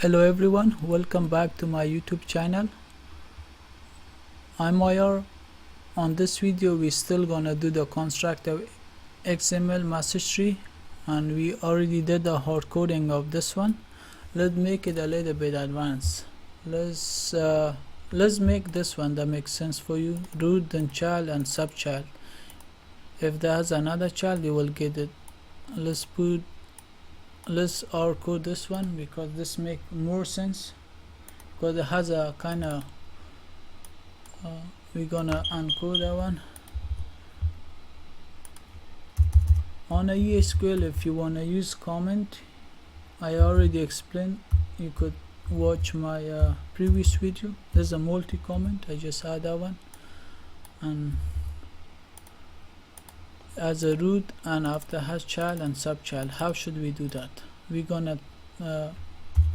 Hello everyone, welcome back to my YouTube channel. I'm Mayar. On this video we're still gonna do the constructor XML message tree, and we already did the hard coding of this one. Let's make it a little bit advanced. Let's make this one that makes sense for you. Root, then child and subchild. If there's another child you will get it. Let's hard code this one because this make more sense, because it has a kind of we're gonna uncode that one. On a ESQL, if you wanna use comment, I already explained. You could watch my previous video. There's a multi-comment. I just add that one, and as a root, and after has child and subchild. How should we do that? We're gonna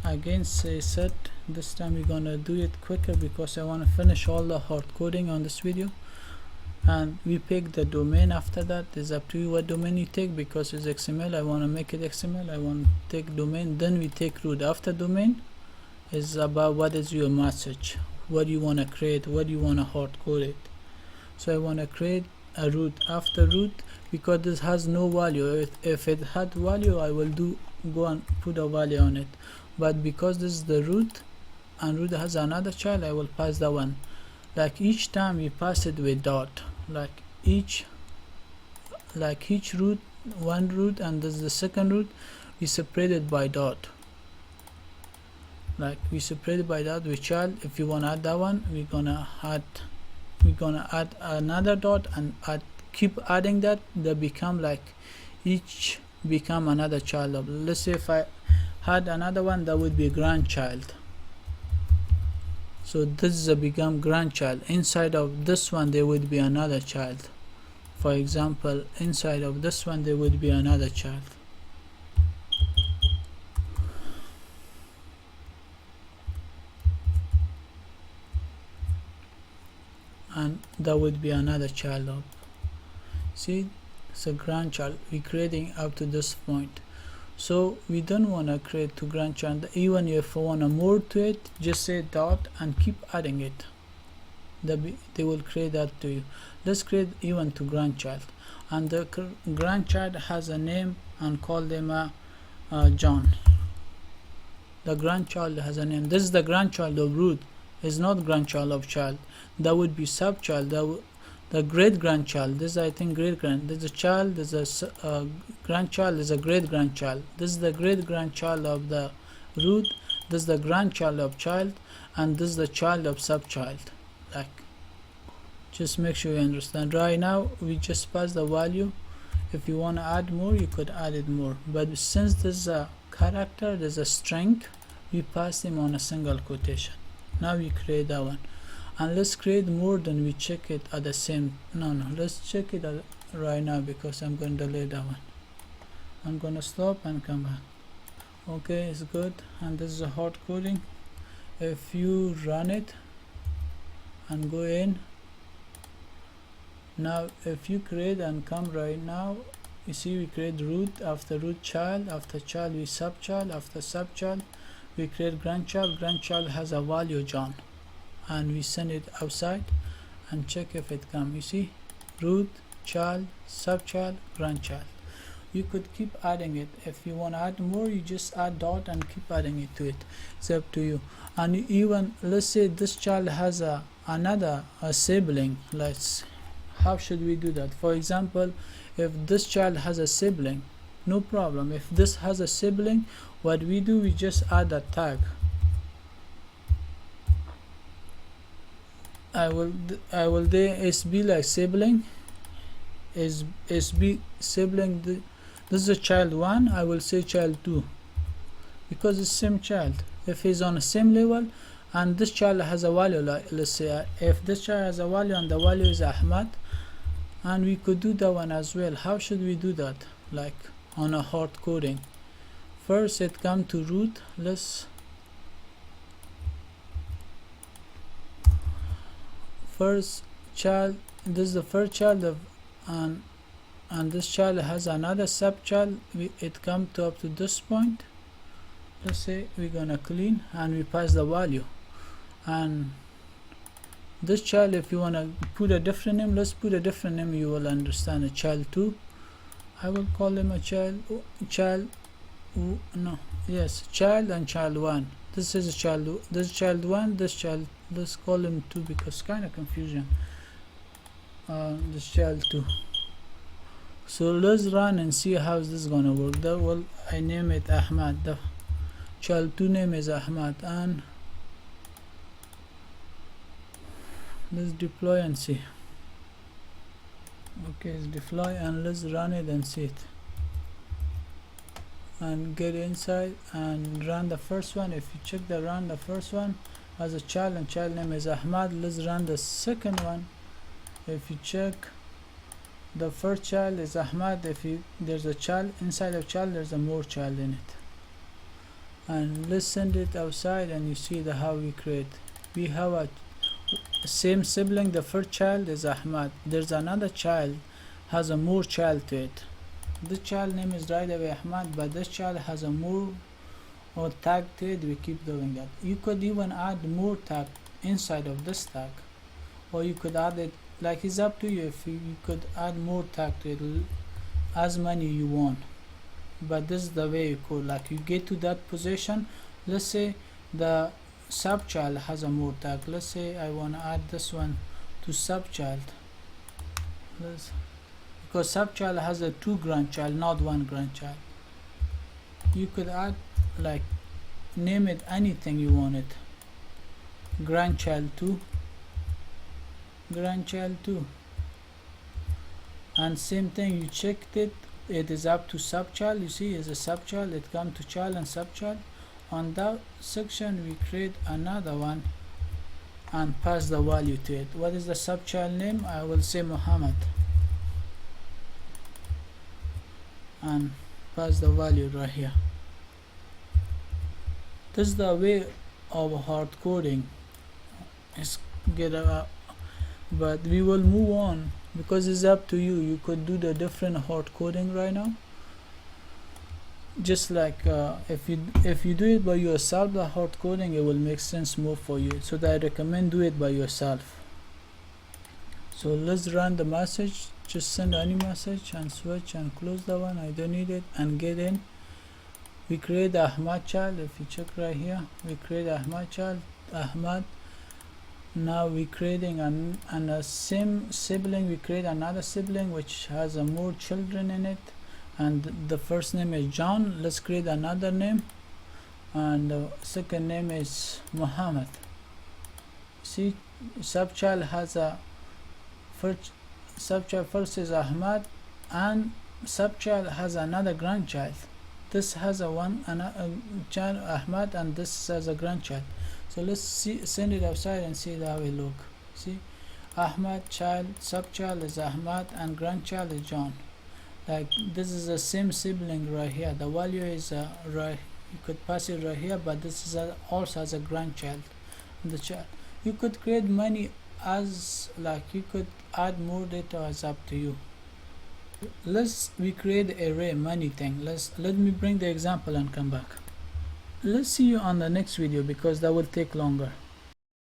again say set. This time we're gonna do it quicker because I want to finish all the hard coding on this video. And we pick the domain. After that, it's up to you what domain you take, because it's XML. I want to make it XML. I want to take domain, then we take root. After domain is about what is your message, what you want to create, what you want to hard code it. So I want to create a root. After root, because this has no value, if it had value I will go and put a value on it, but because this is the root and root has another child, I will pass that one. Like each time we pass it with dot, like each root, one root, and this is the second root, we separate it by dot. Like we separate it by dot with child. If you want to add that one, we're gonna add another dot and keep adding that. They become like each become another child of. Let's say if I had another one, that would be grandchild. So this is a become grandchild. Inside of this one there would be another child. For example, inside of this one there would be another child. And that would be another child of. See, it's a grandchild. We're creating up to this point. So we don't want to create to grandchild. Even if you want to more to it, just say dot and keep adding it. They will create that to you. Let's create even to grandchild, and the grandchild has a name and call them John. The grandchild has a name. This is the grandchild of root. Is not grandchild of child. That would be subchild. The great grandchild. This is, I think, great grand. There's a child. There's a grandchild. There's a great grandchild. This is the great grandchild of the root. This is the grandchild of child, and this is the child of subchild. Like, just make sure you understand. Right now we just pass the value. If you want to add more, you could add it more. But since there's a character, there's a string, we pass him on a single quotation. Now we create that one, and let's create more than we check it at the same. No, let's check it right now, because I'm going to delete that one. I'm going to stop and come back. Okay, it's good. And this is a hard coding. If you run it and go in now, if you create and come right now, you see we create root. After root, child. After child we subchild. After subchild we create grandchild. Grandchild has a value John, and we send it outside and check if it come. You see, root, child, subchild, grandchild. You could keep adding it. If you want to add more, you just add dot and keep adding it to it. It's up to you. And even, let's say this child has another sibling. How should we do that? For example, if this child has a sibling, no problem. If this has a sibling, what we do, we just add a tag. I will do SB like sibling, is SB sibling. This is a child 1. I will say child 2, because it's same child. If he's on the same level and this child has a value, like let's say if this child has a value and the value is Ahmad, and we could do that one as well. How should we do that? Like on a hard coding. First it come to root. First child, this is the first child of, and this child has another subchild. It come to up to this point, let's say we're gonna clean and we pass the value. And this child, if you wanna put a different name, let's put a different name, you will understand. A child 2, I will call him a child no, yes, child and child 1. This is a child, this child 1, this child, let's call him 2 because kind of confusion. This child 2. So let's run and see how this is gonna work. That will, I name it Ahmad. The child 2 name is Ahmad, and let's deploy and see. Okay, it's deploy, and let's run it and see it. And get inside and run the first one. If you check the run the first one as a child and child name is Ahmad, let's run the second one. If you check, the first child is Ahmad. If there's a child inside of child, there's a more child in it. And let's send it outside, and you see the how we create. We have a same sibling. The first child is Ahmad. There's another child has a more child to it. This child name is right away Ahmad, but this child has a more or tag to it. We keep doing that. You could even add more tag inside of this tag, or you could add it, like it's up to you. If you could add more tag to it, as many you want, but this is the way you could, like you get to that position. Let's say the subchild has a more tag. Let's say I want to add this one to subchild. Because subchild has a 2 grandchild, not 1 grandchild. You could add, like, name it anything you want it. Grandchild 2, grandchild 2, and same thing. You checked it, it is up to subchild. You see, it's a subchild. It comes to child and subchild. On that section, we create another one and pass the value to it. What is the subchild name? I will say Muhammad, and pass the value right here. This is the way of hard coding. But we will move on because it's up to you. You could do the different hard coding right now. Just like if you do it by yourself, the hard coding, it will make sense more for you. So I recommend do it by yourself. So let's run the message. Just send any message and switch and close the one. I don't need it, and get in. We create the Ahmad child. If you check right here, we create Ahmad child, Ahmad. Now we creating a same sibling. We create another sibling which has a more children in it, and the first name is John. Let's create another name, and the second name is Muhammad. See, subchild has a subchild first is Ahmad, and subchild has another grandchild. This has a child Ahmad, and this has a grandchild. So let's see, send it outside and see how it look. See, Ahmad child, subchild is Ahmad, and grandchild is John. Like this is the same sibling right here. The value is right. You could pass it right here, but this is also has a grandchild. The child. You could create many as, like you could add more data, as up to you. We create array many things. Let me bring the example and come back. Let's see you on the next video because that will take longer.